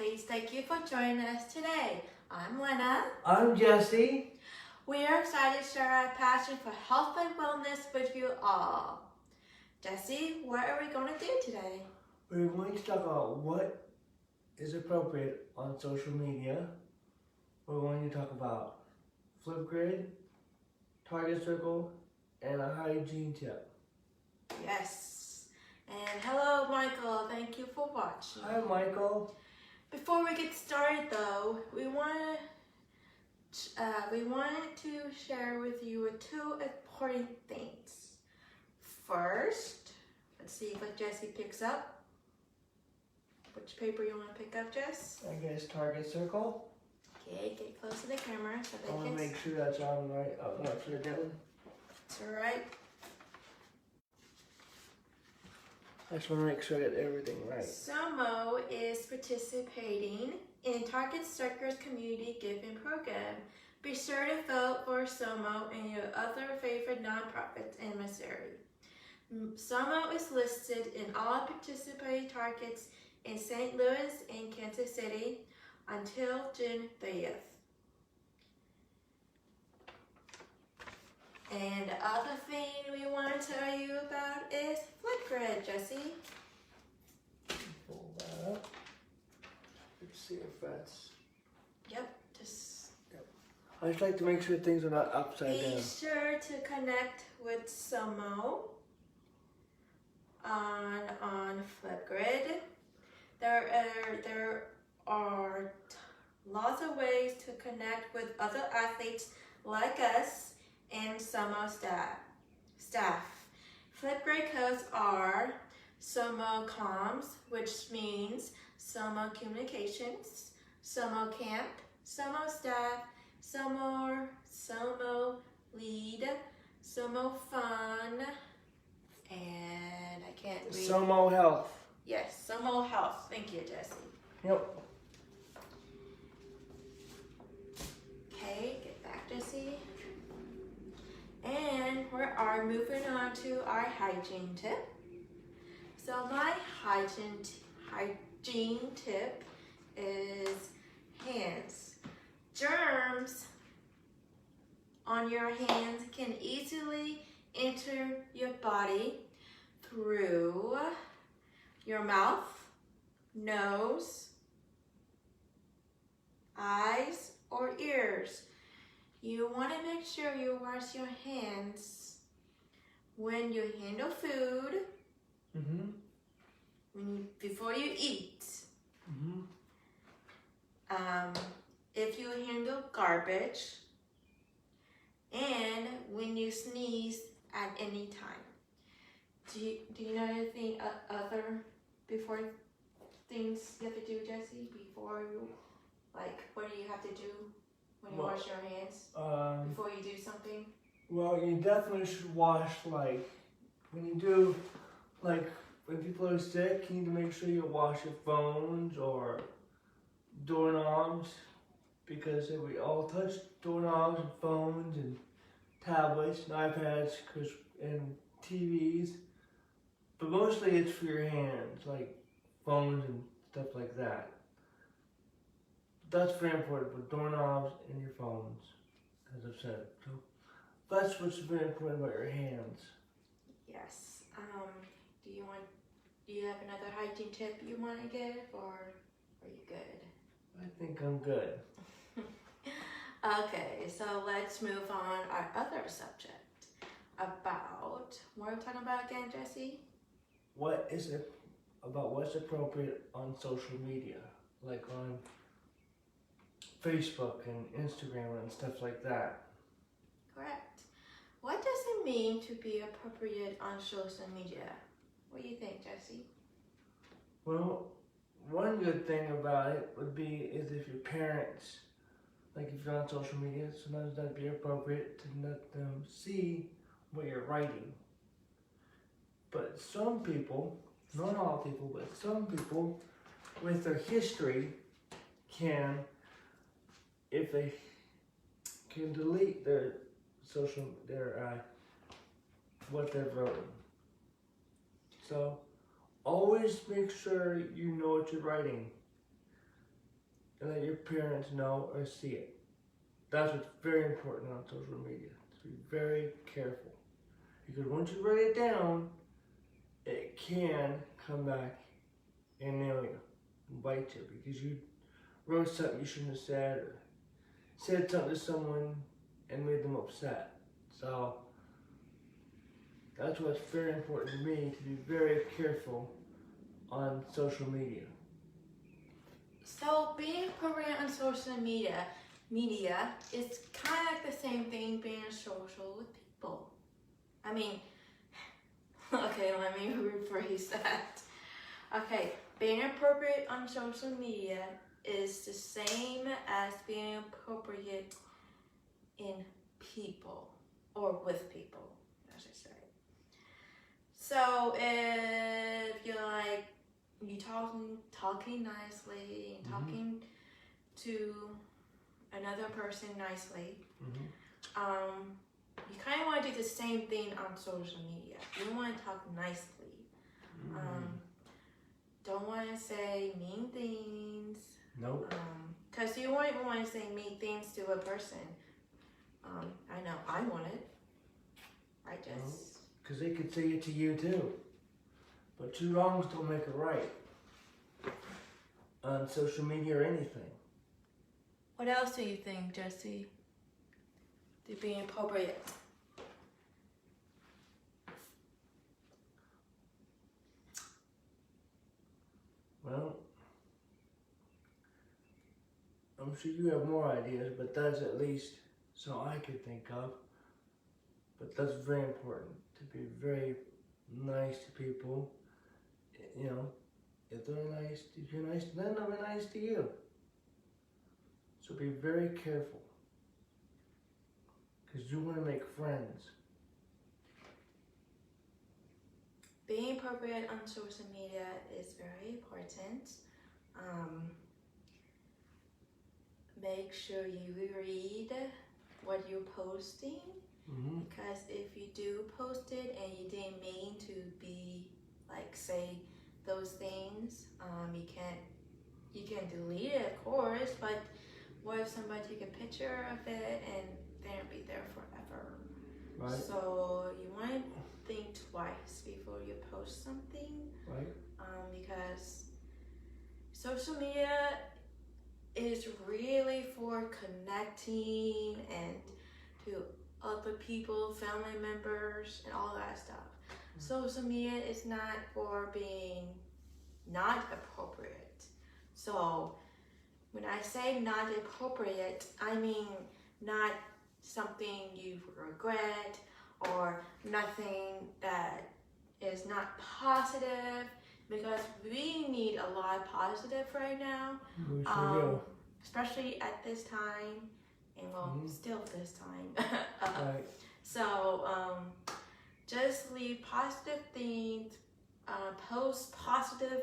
Please thank you for joining us today. I'm Lena. I'm Jesse. We are excited to share our passion for health and wellness with you all. Jesse, what are we going to do today? We're going to talk about what is appropriate on social media. We're going to talk about Flipgrid, Target Circle, and a hygiene tip. Yes. And hello, Michael. Thank you for watching. Hi, Michael. Before we get started, though, we wanted to share with you two important things. First, let's see what Jesse picks up. Which paper you want to pick up, Jess? I guess Target Circle. Okay, get close to the camera so they I want can to make sure that's on right. Oh, no, upside down. It's alright. I just want to make sure I get everything right. SOMO is participating in Target Circle's community giving program. Be sure to vote for SOMO and your other favorite nonprofits in Missouri. SOMO is listed in all participating Targets in St. Louis and Kansas City until June 30th. And the other thing we want to tell you about is Flipgrid, Jesse. Pull that up. Let's see if that's... Yep, just I just like to make sure things are not upside down. be sure to connect with SOMO on Flipgrid. There are lots of ways to connect with other athletes like us and SOMO staff. Flipgrid codes are SOMO Comms, which means SOMO Communications, SOMO Camp, SOMO Staff, SOMO Lead, SOMO Fun, and I can't read. SOMO Health. Yes, SOMO Health. Thank you, Jesse. Yep. Okay, get back, Jesse. And we are moving on to our hygiene tip. So my hygiene tip is hands. Germs on your hands can easily enter your body through your mouth, nose, eyes, or ears. You want to make sure you wash your hands when you handle food, before you eat, if you handle garbage, and when you sneeze at any time. Do you know anything other before things you have to do, Jesse? Before you, like, what do you have to do when you wash your hands before you do something? Well, you definitely should wash, like, when you do, like, when people are sick, you need to make sure you wash your phones or doorknobs, because if we all touch doorknobs and phones and tablets and iPads and TVs, but mostly it's for your hands, like phones and stuff like that. That's very important for doorknobs and your phones, as I've said. So that's what's very important about your hands. Yes. Do you have another hygiene tip you want to give, or are you good? I think I'm good. Okay, so let's move on our other subject about, what are we talking about again, Jesse? What's appropriate on social media, like on Facebook and Instagram and stuff like that. Correct. What does it mean to be appropriate on social media? What do you think, Jesse? Well, one good thing about it would be is if your parents, like if you're on social media, sometimes that'd be appropriate to let them see what you're writing. But some people, not all people, but some people with their history can, if they can delete their what they've written. So always make sure you know what you're writing. and let your parents know or see it. That's what's very important on social media. To be very careful. Because once you write it down, it can come back and nail you and bite you because you wrote something you shouldn't have said or said something to someone and made them upset. So that's what's very important to me, to be very careful on social media. So being appropriate on social media is kind of like the same thing being social with people. I mean, okay, let me rephrase that. Okay, being appropriate on social media is the same as being appropriate in people or with people, I should say. So if you're like, you talking nicely, and talking to another person nicely, you kind of want to do the same thing on social media. You want to talk nicely. Don't want to say mean things. Nope. Because you won't want to say mean things to a person. I know I want it. I just. Because they could say it to you too. But two wrongs don't make a right. On social media or anything. What else do you think, Jesse? To be appropriate. Well, I'm sure you have more ideas, but that's at least so I could think of. But that's very important, to be very nice to people. You know, if they're nice, if you're nice to them, they'll be nice to you. So be very careful, because you want to make friends. Being appropriate on social media is very important. Make sure you read what you're posting, because if you do post it and you didn't mean to be like say those things, you can delete it, of course, but what if somebody take a picture of it and they don't be there forever? Right. So you want to think twice before you post something. Right. Because social media is really for connecting and to other people, family members, and all that stuff. Social media is not for being not appropriate. So when I say not appropriate, I mean not something you regret or nothing that is not positive, because we need a lot of positive right now. We sure do. Especially at this time, and well, still this time. Right. So just leave positive things, post positive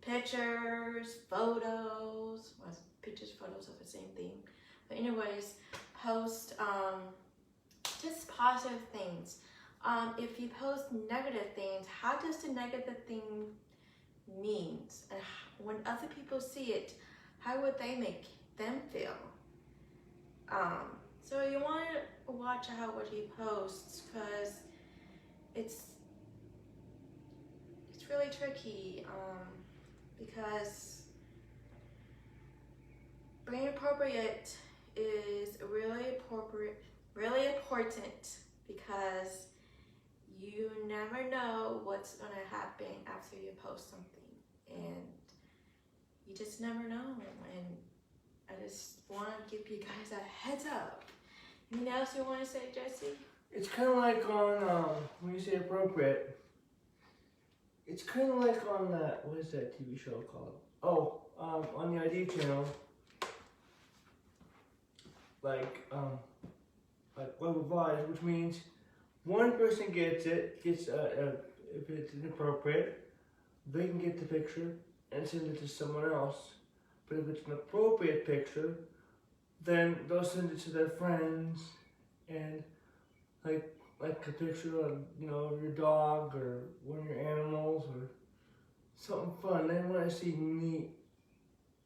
pictures, photos. Well, pictures, photos are the same thing. But anyways, post just positive things. If you post negative things, how does the negative thing means? And when other people see it, how would they make them feel? So you want to watch out what he posts, because it's really tricky, because being appropriate is really important, because you never know what's gonna happen after you post something, and you just never know. And I just want to give you guys a heads up. Anything else you want to say, Jesse? It's kind of like on, when you say appropriate, it's kind of like on that, what is that TV show called? Oh, on the ID channel, like Web of Eyes, which means one person gets if it's inappropriate, they can get the picture and send it to someone else. But if it's an appropriate picture, then they'll send it to their friends, and like a picture of, you know, your dog or one of your animals or something fun. They want to see neat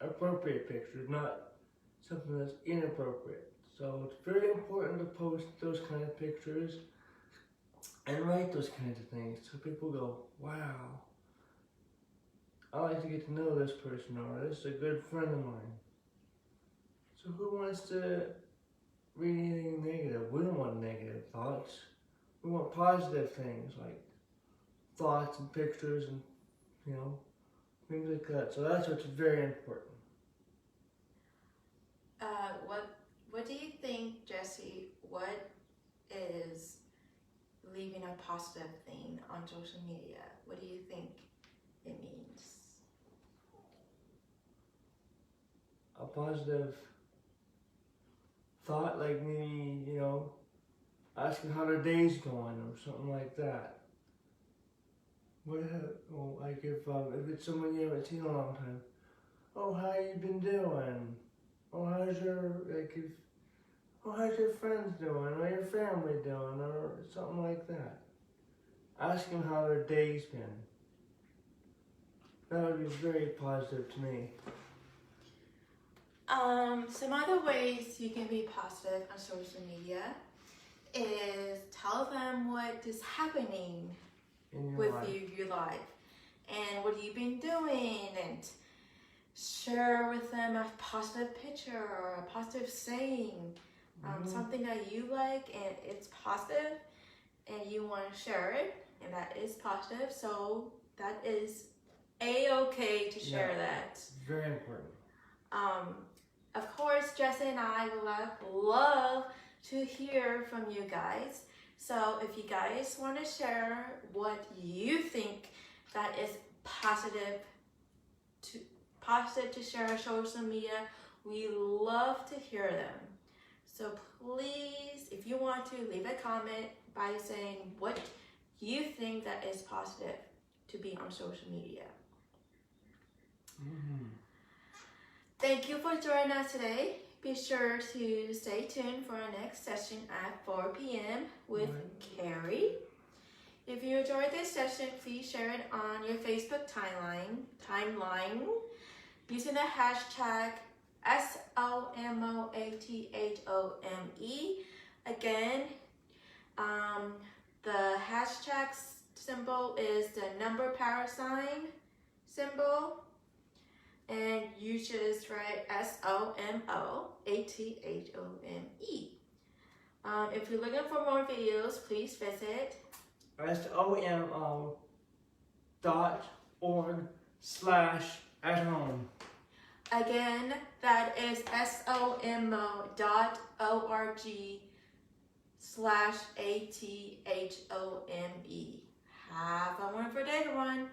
appropriate pictures, not something that's inappropriate. So it's very important to post those kind of pictures and write those kinds of things so people go, wow, I like to get to know this person, or this is a good friend of mine. So who wants to read anything negative? We don't want negative thoughts. We want positive things like thoughts and pictures and, you know, things like that. So that's what's very important. What do you think, Jesse? What is leaving a positive thing on social media? What do you think it means? A positive thought, like maybe, you know, asking how their day's going or something like that. Like if it's someone you haven't seen in a long time. Oh, how you been doing? Oh, how's your friends doing, or your family doing, or something like that. Ask them how their day's been. That would be very positive to me. Some other ways you can be positive on social media is tell them what is happening with your life and what you've been doing, and share with them a positive picture or a positive saying, something that you like and it's positive and you want to share it and that is positive, so that is a-okay to share that. Very important. Of course, Jesse and I would love to hear from you guys. So if you guys want to share what you think that is positive to share on social media, we love to hear them. So please, if you want to, leave a comment by saying what you think that is positive to be on social media. Thank you for joining us today. Be sure to stay tuned for our next session at 4 p.m. with Carrie. If you enjoyed this session, please share it on your Facebook timeline using the hashtag SOMOATHOME. Again, the hashtag symbol is the number $ symbol. And you should just write SOMOATHOME. If you're looking for more videos, please visit SOMO.org/@home. Again, that is SOMO.org/ATHOME. Have a wonderful day, everyone.